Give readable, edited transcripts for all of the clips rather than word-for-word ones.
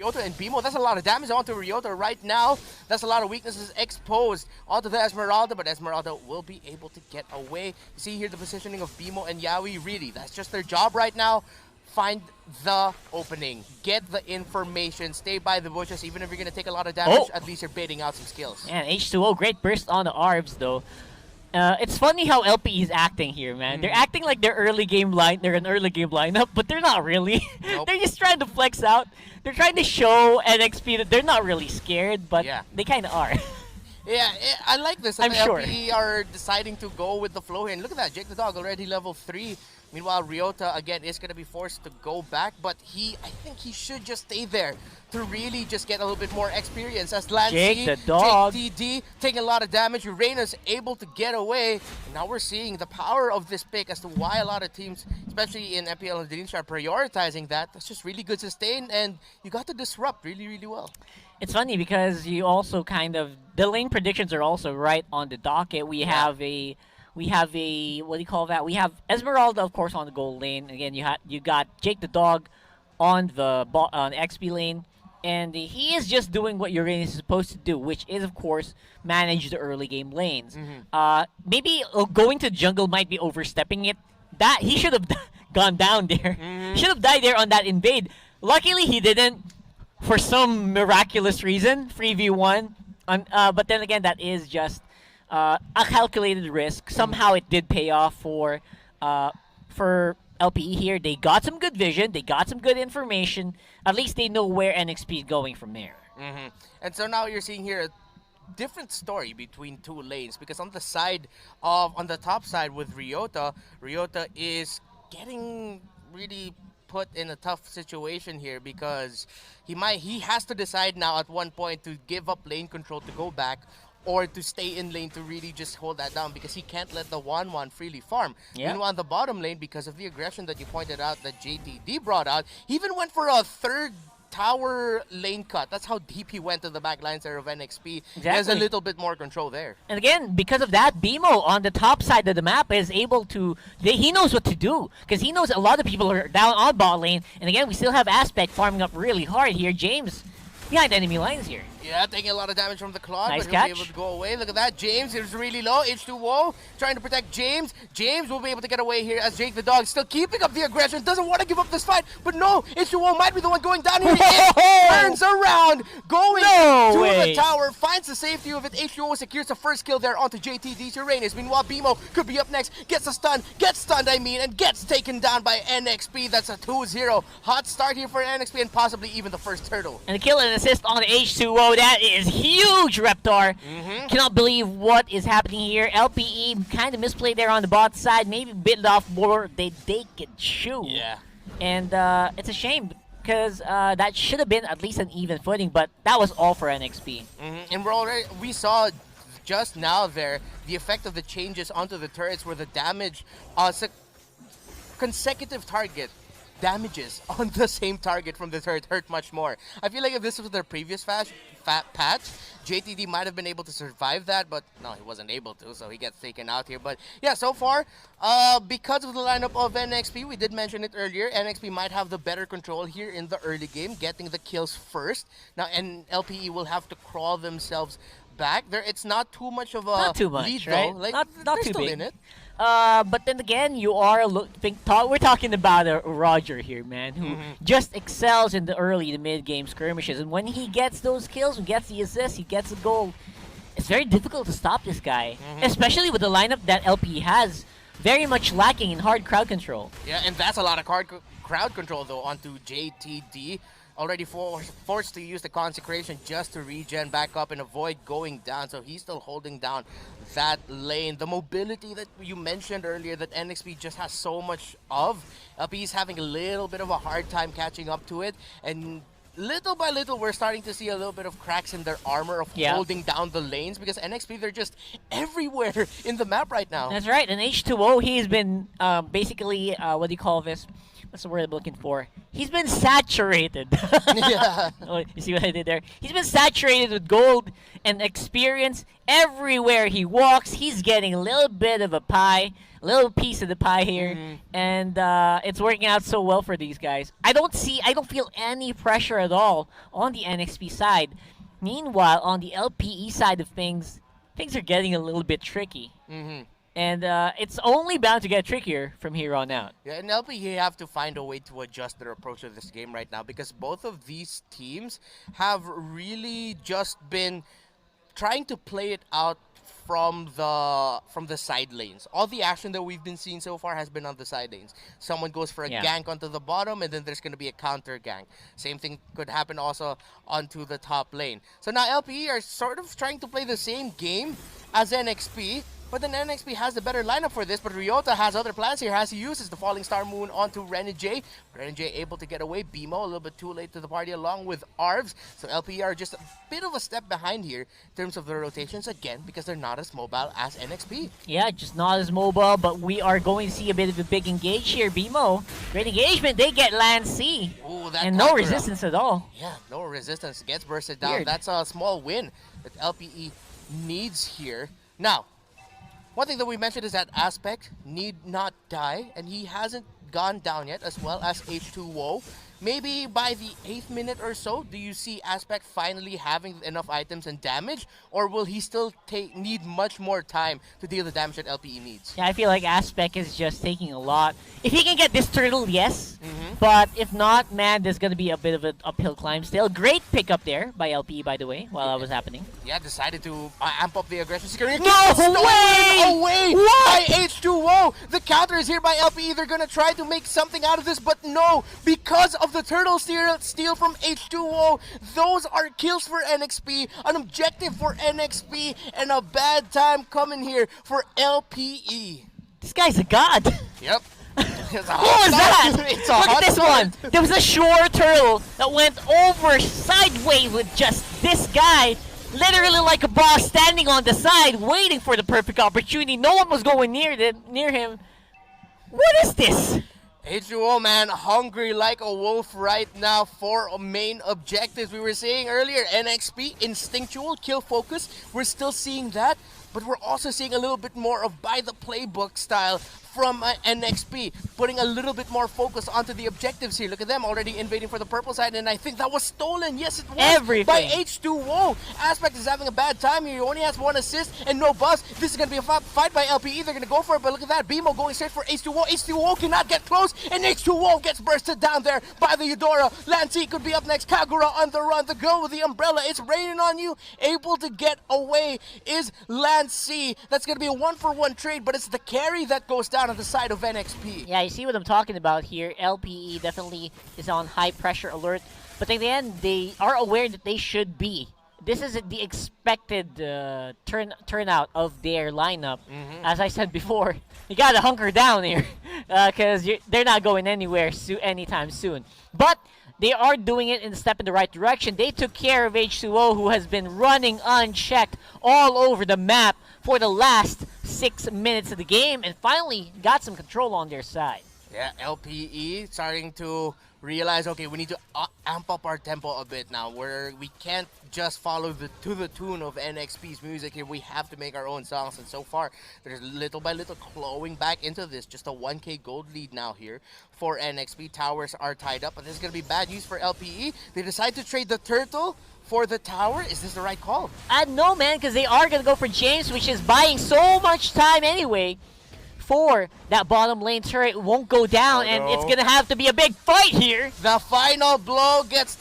Ryota and BMO, that's a lot of damage onto Ryota right now. That's a lot of weaknesses exposed onto the Esmeralda, but Esmeralda will be able to get away. You see here the positioning of BMO and Yaoi, really, that's just their job right now. Find the opening, get the information, stay by the bushes, even if you're going to take a lot of damage, at least you're baiting out some skills. And H2O, great burst on the ARBs though. It's funny how LPE is acting here, man. They're acting like they're an early game lineup, but they're not really. Nope. They're just trying to flex out. They're trying to show NXP that they're not really scared, but they kind of are. Yeah, I like this. I'm sure. LPE are deciding to go with the flow here. And look at that, Jake the Dog already level 3. Meanwhile, Ryota, again, is going to be forced to go back, but I think he should just stay there to really just get a little bit more experience. As Lancy, Jake the Dog, JTD taking a lot of damage, Uranus able to get away. And now we're seeing the power of this pick as to why a lot of teams, especially in MPL and Danish, are prioritizing that. That's just really good sustain, and you got to disrupt really, really well. It's funny because you also the lane predictions are also right on the docket. We have a what do you call that? We have Esmeralda, of course, on the gold lane. Again, you got Jake the Dog on the XP lane, and he is just doing what Uranus is supposed to do, which is, of course, manage the early game lanes. Maybe going to jungle might be overstepping it. That he should have gone down there. Should have died there on that invade. Luckily, he didn't. For some miraculous reason, 3v1. But then again, that is just a calculated risk. Somehow it did pay off for LPE here. They got some good vision. They got some good information. At least they know where NXP is going from there. And so now you're seeing here a different story between two lanes, because on the top side with Ryota is getting really put in a tough situation here, because he has to decide now at one point to give up lane control to go back, or to stay in lane to really just hold that down, because he can't let the 1-1 freely farm. Meanwhile, on the bottom lane, because of the aggression that you pointed out that JTD brought out, he even went for a third tower lane cut. That's how deep he went to the back lines there of NXP. Exactly. He has a little bit more control there. And again, because of that, BMO on the top side of the map is able to... He knows what to do, because he knows a lot of people are down on bot lane. And again, we still have Aspect farming up really hard here. James behind enemy lines here. Yeah, taking a lot of damage from the Claude, nice but catch. he'll be able to go away. Look at that. James is really low. H2O trying to protect James. James will be able to get away here as Jake the Dog still keeping up the aggression. Doesn't want to give up this fight, but no, H2O might be the one going down here. It turns around, going to the tower, finds the safety of it. H2O secures the first kill there onto JTD's Uranus. Meanwhile, BMO could be up next. Gets stunned, and gets taken down by NXP. That's a 2-0. Hot start here for NXP, and possibly even the first turtle. And a kill and assist on H2O. That is huge, Reptar. Cannot believe what is happening here. LPE kind of misplayed there on the bot side. Maybe bit off more they could chew. Yeah. And it's a shame, because that should have been at least an even footing, but that was all for NXP. And we saw just now there the effect of the changes onto the turrets, where the damage, consecutive target damages on the same target from the turret hurt much more. I feel like if this was their previous patch, JTD might have been able to survive that, but no, he wasn't able to, so he gets taken out here. But yeah, so far, because of the lineup of NXP, we did mention it earlier, NXP might have the better control here in the early game, getting the kills first. Now, and LPE will have to crawl themselves back. It's not too much of a lead, right? Though. Like, not they're too still big. in it. But then again, we're talking about Roger here, man, who just excels in the early to mid-game skirmishes. And when he gets those kills, he gets the assists, he gets the goal, it's very difficult to stop this guy, especially with the lineup that LP has, very much lacking in hard crowd control. Yeah, and that's a lot of crowd control, though, onto JTD. Already forced to use the consecration just to regen back up and avoid going down, so he's still holding down that lane. The mobility that you mentioned earlier that NXP just has so much of, LP's having a little bit of a hard time catching up to it, and little by little we're starting to see a little bit of cracks in their armor of holding down the lanes, because NXP, they're just everywhere in the map right now. That's right, and H2O, he's been basically, what do you call this? What's the word I'm looking for? He's been saturated. Yeah. Oh, you see what I did there? He's been saturated with gold and experience. Everywhere he walks, he's getting a little bit of a pie. little piece of the pie here, Mhm. and it's working out so well for these guys. I don't feel any pressure at all on the NXP side. Meanwhile, on the LPE side of things, things are getting a little bit tricky, Mhm. and it's only bound to get trickier from here on out. Yeah, and LPE have to find a way to adjust their approach to this game right now because both of these teams have really just been trying to play it out from the side lanes. All the action that we've been seeing so far has been on the side lanes. Someone goes for a Yeah. gank onto the bottom, and then there's going to be a counter gank. Same thing could happen also onto the top lane. So now LPE are sort of trying to play the same game as NXP. But then NXP has the better lineup for this, but Ryota has other plans here as he uses the Falling Star Moon onto Renijay. Renijay able to get away. BMO a little bit too late to the party along with Arvs. So LPE are just a bit of a step behind here in terms of their rotations again because they're not as mobile as NXP. Yeah, just not as mobile, but we are going to see a bit of a big engage here. BMO, great engagement. They get land C. Ooh, that And no Kagura. resistance at all. Yeah, no resistance. Gets bursted down. Weird. That's a small win that LPE needs here. Now, one thing that we mentioned is that Aspect need not die, and he hasn't gone down yet, as well as H2O. Maybe by the 8th minute or so, do you see Aspect finally having enough items and damage, or will he still need much more time to deal the damage that LPE needs? Yeah, I feel like Aspect is just taking a lot. If he can get this turtle, yes. Mhm. But if not, man, there's going to be a bit of an uphill climb still. Great pickup there by LPE, by the way, while that was happening. Yeah, decided to amp up the aggression. No way! Away What? by H2O. The counter is here by LPE. They're gonna try to make something out of this, but no, because of the turtle steal from H2O. Those are kills for NXP, an objective for NXP, and a bad time coming here for LPE. This guy's a god. Yep. What was that? It's a Look hot at this start. one. There was a shore turtle that went over sideways with just this guy. Literally like a boss standing on the side, waiting for the perfect opportunity. No one was going near him. What is this? H2O, man, hungry like a wolf right now for main objectives. We were saying earlier, NXP, instinctual, kill focus. We're still seeing that, but we're also seeing a little bit more of by the playbook style from NXP, putting a little bit more focus onto the objectives here. Look at them already invading for the purple side, and I think that was stolen. Yes, it was. Everything. By H2O. Aspect is having a bad time here. He only has 1 assist and no buzz. This is going to be a fight by LPE. They're going to go for it, but look at that. BMO going straight for H2O. H2O cannot get close, and H2O gets bursted down there by the Eudora. Lancy could be up next. Kagura on the run. The girl with the umbrella. It's raining on you. Able to get away is Lancy. That's going to be a 1-for-1 trade, but it's the carry that goes down on the side of NXP. Yeah, you see what I'm talking about here. LPE definitely is on high pressure alert, but in the end, they are aware that they should be. This is the expected turnout of their lineup. As I said before, you gotta hunker down here because they're not going anywhere anytime soon. But they are doing it in a step in the right direction. They took care of H2O, who has been running unchecked all over the map for the last 6 minutes of the game, and finally got some control on their side. Yeah, LPE starting to realize, okay, we need to amp up our tempo a bit now, where we can't just follow to the tune of NXP's music here. We have to make our own songs, and so far, they're little by little clawing back into this. Just a 1K gold lead now here for NXP. Towers are tied up, but this is going to be bad news for LPE. They decide to trade the turtle for the tower. Is this the right call? No, man, because they are going to go for James, which is buying so much time anyway. For that bottom lane turret won't go down, and it's gonna have to be a big fight here. The final blow gets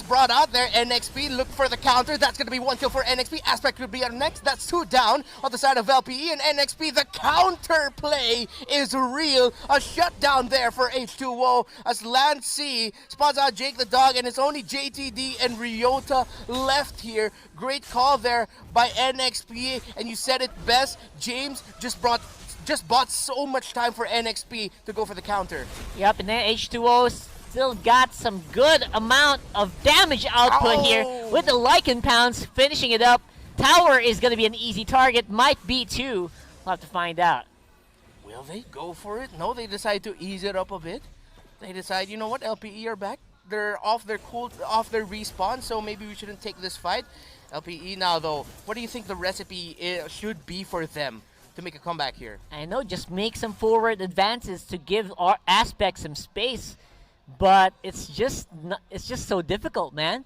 brought out there. NXP look for the counter. That's gonna be 1 kill for NXP. Aspect could be up next. That's 2 down on the side of LPE and NXP. The counter play is real. A shutdown there for H2O as Lancy spots out Jake the dog, and it's only JTD and Ryota left here. Great call there by NXP, and you said it best. James just bought so much time for NXP to go for the counter. Yep, and then H2O still got some good amount of damage output here with the Lycan Pounds finishing it up. Tower is going to be an easy target, might be too. We'll have to find out. Will they go for it? No, they decide to ease it up a bit. They decide, you know what, LPE are back. They're off their respawn, so maybe we shouldn't take this fight. LPE now, though, what do you think the recipe should be for them to make a comeback here. I know, just make some forward advances to give our Aspect some space, but it's just so difficult, man.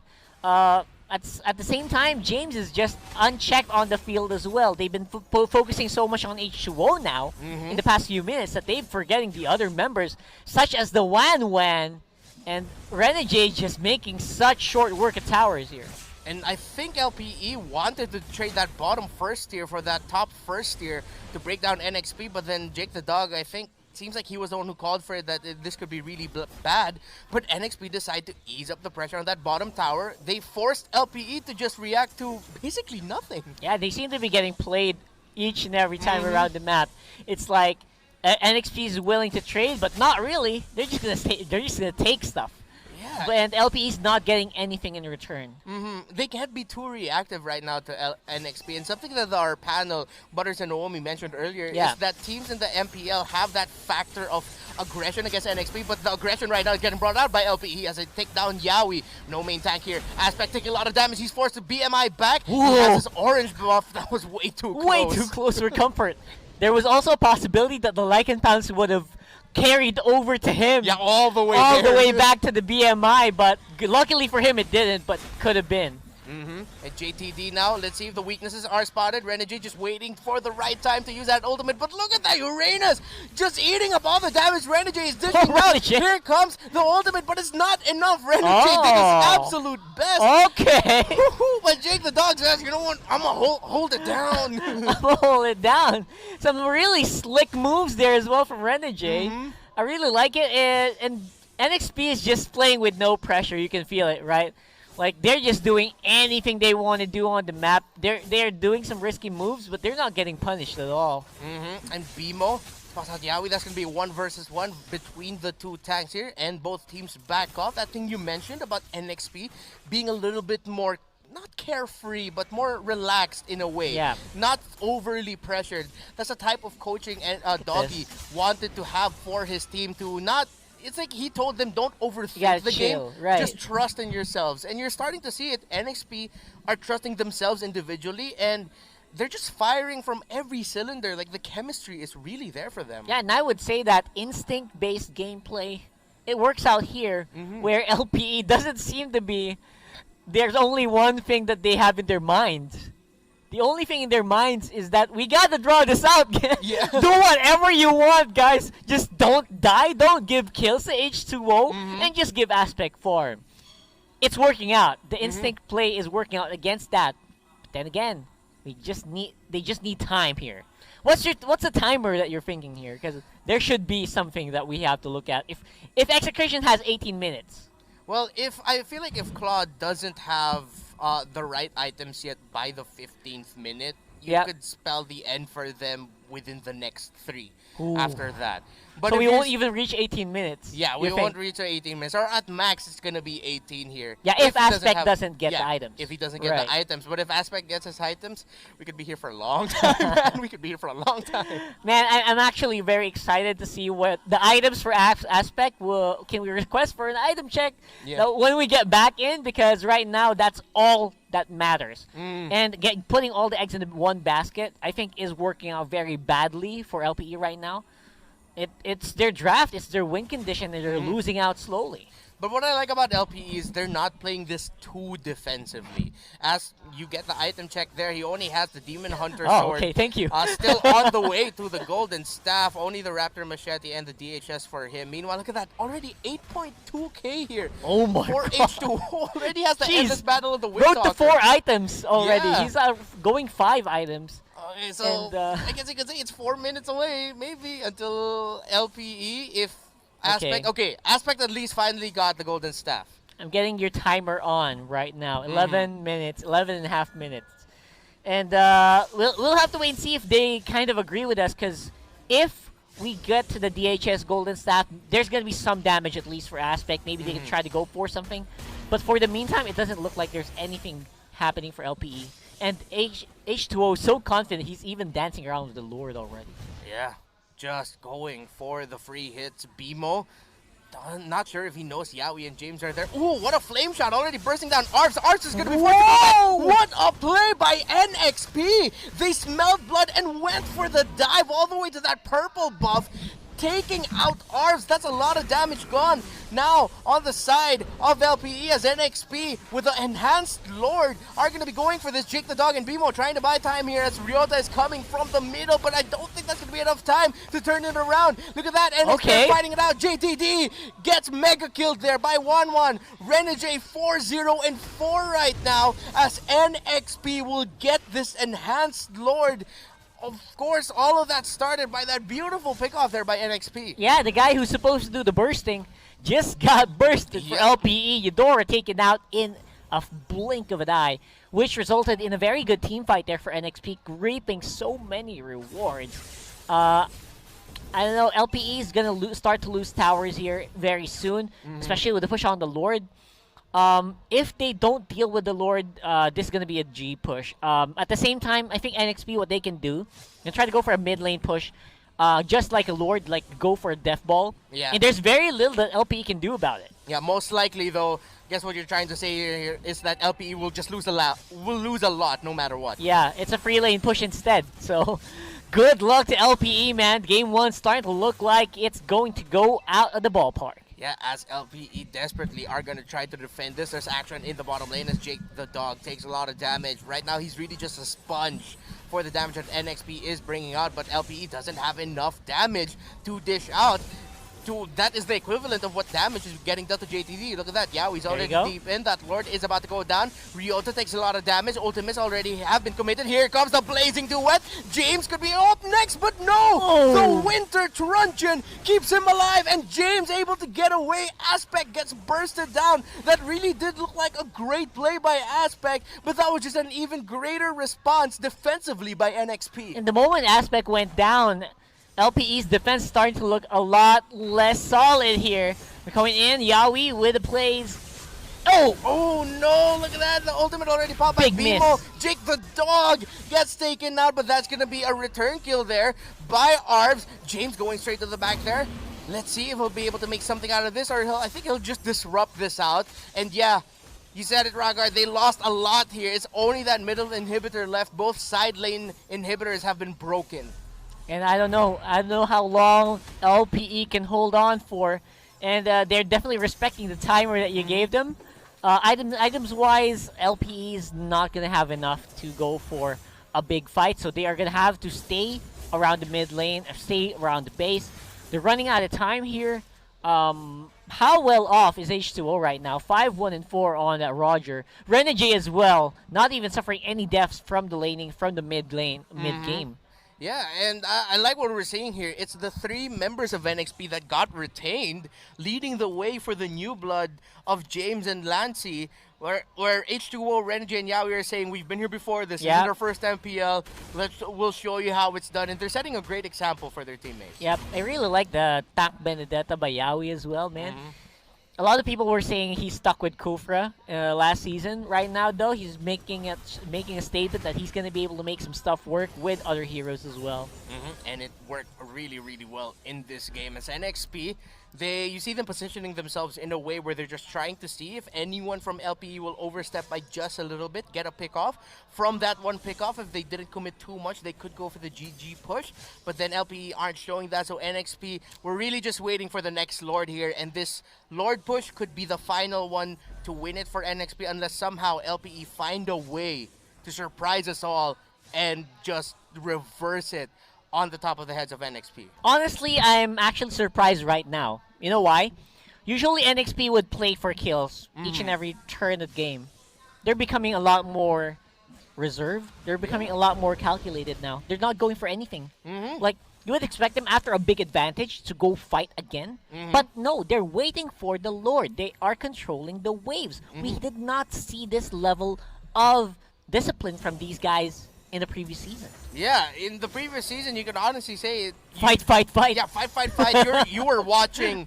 At the same time, James is just unchecked on the field as well. They've been focusing so much on H2O now in the past few minutes that they're forgetting the other members, such as the Wan Wan and Renegade, just making such short work of towers here. And I think LPE wanted to trade that bottom first tier for that top first tier to break down NXP, but then Jake the Dog, I think, seems like he was the one who called for it, that this could be really bad. But NXP decided to ease up the pressure on that bottom tower. They forced LPE to just react to basically nothing. Yeah, they seem to be getting played each and every time around the map. It's like NXP is willing to trade, but not really. They're just gonna take stuff. Yeah. And LPE is not getting anything in return. They can't be too reactive right now to NXP. And something that our panel, Butters and Naomi, mentioned earlier is that teams in the MPL have that factor of aggression against NXP, but the aggression right now is getting brought out by LPE as they take down Yaoi. No main tank here. Aspect taking a lot of damage. He's forced to BMI back. Whoa. He has his orange buff. That was way too close. Way too close for comfort. There was also a possibility that the Lycan Pounce would have carried over to him. Yeah, all the way back to the BMI, but luckily for him it didn't, but could have been. And JTD now, let's see if the weaknesses are spotted. Renegade just waiting for the right time to use that ultimate, but look at that, Uranus just eating up all the damage. Renegade is dishing out. Here comes the ultimate, but it's not enough. Renegade did his absolute best. Okay. But Jake the Dog says, you know what, I'm gonna hold it down. I'm gonna hold it down. Some really slick moves there as well from Renegade. I really like it, and NXP is just playing with no pressure. You can feel it, right? Like, they're just doing anything they want to do on the map. They're doing some risky moves, but they're not getting punished at all. And Bimo spots out Yaoi. That's going to be a 1 versus 1 between the two tanks here, and both teams back off. That thing you mentioned about NXP being a little bit more, not carefree, but more relaxed in a way. Yeah. Not overly pressured. That's the type of coaching Doggy wanted to have for his team to not... It's like he told them, don't overthink the game. Right. Just trust in yourselves. And you're starting to see it. NXP are trusting themselves individually, and they're just firing from every cylinder. Like, the chemistry is really there for them. Yeah, and I would say that instinct-based gameplay, it works out here, where LPE doesn't seem to be... There's only one thing that they have in their minds. The only thing in their minds is that we gotta draw this out. Yeah. Do whatever you want, guys. Just don't die. Don't give kills to H2O, and just give Aspect farm. It's working out. The instinct play is working out against that. But then again, they just need time here. What's the timer that you're thinking here? Because there should be something that we have to look at. If Execution has 18 minutes. Well, I feel like if Claude doesn't have the right items yet by the 15th minute, you could spell the end for them within the next 3 after that. But so we won't even reach 18 minutes. Yeah, we won't reach 18 minutes. Or at max, it's going to be 18 here. Yeah, if Aspect doesn't get the items. If he doesn't get the items. But if Aspect gets his items, we could be here for a long time, man. We could be here for a long time. Man, I'm actually very excited to see what the items for Aspect will. Can we request for an item check when we get back in? Because right now, that's all that matters. And putting all the eggs in one basket, I think, is working out very badly for LPE right now. It's their draft, it's their win condition, and they're losing out slowly. But what I like about LPE is they're not playing this too defensively. As you get the item check there, he only has the Demon Hunter sword. Okay, thank you. Still on the way to the Golden Staff. Only the Raptor Machete and the DHS for him. Meanwhile, look at that. Already 8.2k here. Oh my for god. H2 already has the endless battle of the Wind Wrote to 4 items already. Yeah. He's going 5 items. Okay, so I guess you could say it's 4 minutes away, maybe, until LPE if Aspect... Okay, Aspect at least finally got the Golden Staff. I'm getting your timer on right now. 11 minutes, 11 and a half minutes. And we'll have to wait and see if they kind of agree with us, because if we get to the DHS Golden Staff, there's going to be some damage at least for Aspect. Maybe they can try to go for something. But for the meantime, it doesn't look like there's anything happening for LPE. And H2O is so confident, he's even dancing around with the Lord already. Yeah, just going for the free hits. Bimo Not sure if he knows Yaoi and James are there. Ooh, what a flame shot already bursting down Arps. Arps is going to be forced to go back. What a play by NXP. They smelled blood and went for the dive all the way to that purple buff, taking out Arps. That's a lot of damage gone. Now, on the side of LPE as NXP with the Enhanced Lord are going to be going for this. Jake the Dog and Bimo trying to buy time here as Ryota is coming from the middle, but I don't think that's going to be enough time to turn it around. Look at that, NXP fighting it out. JTD gets mega killed there by 1-1. Renegade 4-0 and 4 right now as NXP will get this Enhanced Lord. Of course, all of that started by that beautiful pick-off there by NXP. Yeah, the guy who's supposed to do the bursting just got bursted for LPE. Eudora taken out in a blink of an eye, which resulted in a very good team fight there for NXP, reaping so many rewards. I don't know, LPE is going to start to lose towers here very soon, especially with the push on the Lord. If they don't deal with the Lord, this is going to be a G push. At the same time, I think NXP, what they can do, and try to go for a mid lane push, just like a Lord, like go for a Death Ball. Yeah. And there's very little that LPE can do about it. Yeah, most likely though, guess what you're trying to say here is that LPE will just lose a lot no matter what. Yeah, it's a free lane push instead. So good luck to LPE, man. Game 1 starting to look like it's going to go out of the ballpark. Yeah, as LPE desperately are going to try to defend this. There's action in the bottom lane as Jake the Dog takes a lot of damage. Right now, he's really just a sponge for the damage that NXP is bringing out, but LPE doesn't have enough damage to dish out. That is the equivalent of what damage is getting done to JTD. Look at that. Yeah, he's already deep in. That Lord is about to go down. Ryota takes a lot of damage. Ultimates already have been committed. Here comes the Blazing Duet. James could be up next, but no! The Winter Truncheon keeps him alive, and James able to get away. Aspect gets bursted down. That really did look like a great play by Aspect, but that was just an even greater response defensively by NXP. And the moment Aspect went down, LPE's defense starting to look a lot less solid here. We're coming in, Yaoi with the plays. Oh no, look at that. The ultimate already popped by Bimo. Jake the Dog gets taken out, but that's going to be a return kill there by Arbs. James going straight to the back there. Let's see if he'll be able to make something out of this, or I think he'll just disrupt this out. And yeah, you said it, Ragar. They lost a lot here. It's only that middle inhibitor left. Both side lane inhibitors have been broken. And I don't know how long LPE can hold on for, and they're definitely respecting the timer that you gave them. Items-wise, LPE is not going to have enough to go for a big fight, so they are going to have to stay around the mid lane, or stay around the base. They're running out of time here. How well off is H2O right now? 5-1 and 4 on Roger. Renegade as well, not even suffering any deaths from the laning from the mid lane, mid-game. Yeah, and I like what we're seeing here. It's the 3 members of NXP that got retained, leading the way for the new blood of James and Lancey, where H2O, Renegade, and Yaoi are saying, we've been here before, this isn't our first MPL, we'll show you how it's done. And they're setting a great example for their teammates. Yep, I really like the Tak Benedetta by Yaoi as well, man. A lot of people were saying he's stuck with Kufra last season. Right now, though, he's making a statement that he's going to be able to make some stuff work with other heroes as well. And it worked really, really well in this game. As NXP, you see them positioning themselves in a way where they're just trying to see if anyone from LPE will overstep by just a little bit, get a pick off. From that one pick off, if they didn't commit too much, they could go for the GG push. But then LPE aren't showing that, so NXP, we're really just waiting for the next Lord here. And this Lord push could be the final one to win it for NXP, unless somehow LPE find a way to surprise us all and just reverse it on the top of the heads of NXP. Honestly, I'm actually surprised right now. You know why? Usually NXP would play for kills each and every turn of the game. They're becoming a lot more reserved. They're becoming a lot more calculated now. They're not going for anything. Like, you would expect them after a big advantage to go fight again. But no, they're waiting for the Lord. They are controlling the waves. We did not see this level of discipline from these guys in the previous season. Yeah, in the previous season, you could honestly say fight. Yeah, fight. You were watching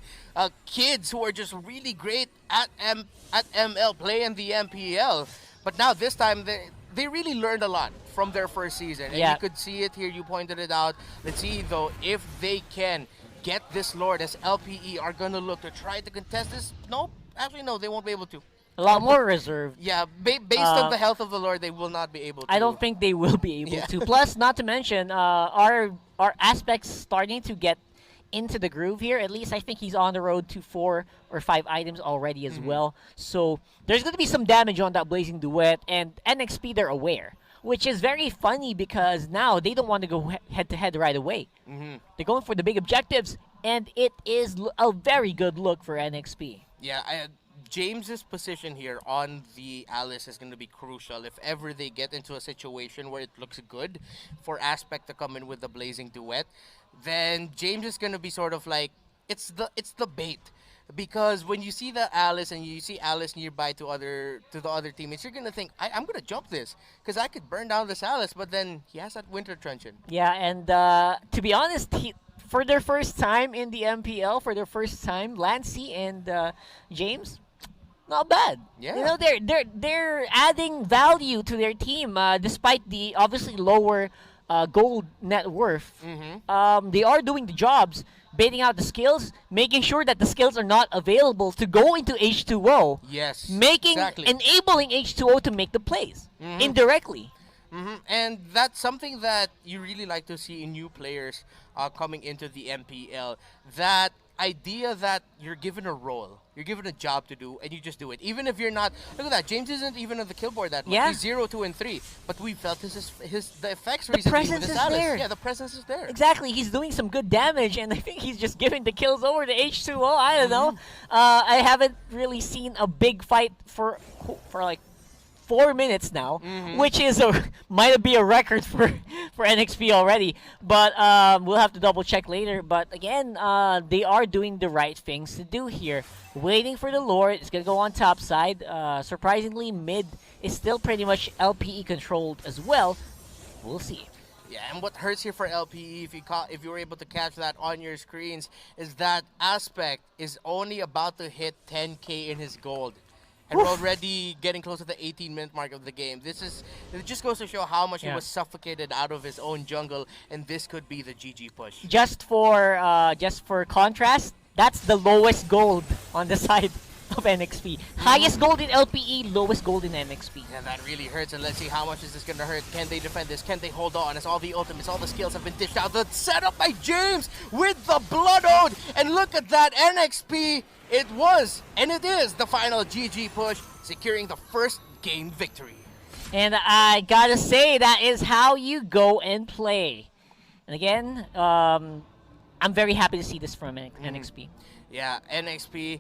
kids who are just really great at ML, playing the MPL. But now this time, they really learned a lot from their first season. And you could see it here, you pointed it out. Let's see, though, if they can get this Lord as LPE are going to look to try to contest this? Nope. Actually, no, they won't be able to. A lot more reserved. Yeah, based on the health of the Lord, they will not be able to. I don't think they will be able Yeah. to. Plus, not to mention, our aspects starting to get into the groove here. At least I think he's on the road to 4 or 5 items already as well. So there's going to be some damage on that Blazing Duet, and NXP they're aware, which is very funny because now they don't want to go head to head right away. They're going for the big objectives, and it is a very good look for NXP. Yeah, James's position here on the Alice is going to be crucial if ever they get into a situation where it looks good for Aspect to come in with the Blazing Duet. Then James is going to be sort of like it's the bait, because when you see the Alice and you see Alice nearby to the other teammates, you're going to think I'm going to jump this because I could burn down this Alice, but then he has that Winter Truncheon. Yeah, and to be honest, for their first time in the MPL, for their first time, Lancey and James, not bad. Yeah. You know, they're adding value to their team despite the obviously lower gold net worth. They are doing the jobs, baiting out the skills, making sure that the skills are not available to go into H2O. Yes. Enabling H2O to make the plays indirectly. And that's something that you really like to see in new players coming into the MPL. That idea that you're given a role, you're given a job to do, and you just do it. Even if you're not, look at that, James isn't even on the kill board that much. Yeah. He's 0, 2, and 3. But we felt the effects The recently with presence this is Alice. there. Yeah, the presence is there. Exactly, he's doing some good damage, and I think he's just giving the kills over to H2O. I don't know. I haven't really seen a big fight for like 4 minutes now, which is might be a record for NXP already. But we'll have to double check later. But again, they are doing the right things to do here. Waiting for the Lord. It's gonna go on top side. Surprisingly, mid is still pretty much LPE controlled as well. We'll see. Yeah, and what hurts here for LPE, if you were able to catch that on your screens, is that Aspect is only about to hit 10K in his gold. And we're already getting close to the 18-minute mark of the game. It just goes to show how much he was suffocated out of his own jungle, and this could be the GG push. Just for contrast, that's the lowest gold on the side of NXP. Highest gold in LPE, lowest gold in NXP. Yeah, that really hurts, and let's see how much is this going to hurt. Can they defend this? Can they hold on as all the ultimates, all the skills have been dished out? The setup by James with the Blood Ode, and look at that, NXP, it was, and it is, the final GG push, securing the first game victory. And I gotta say, that is how you go and play. And again, I'm very happy to see this from NXP. Yeah, NXP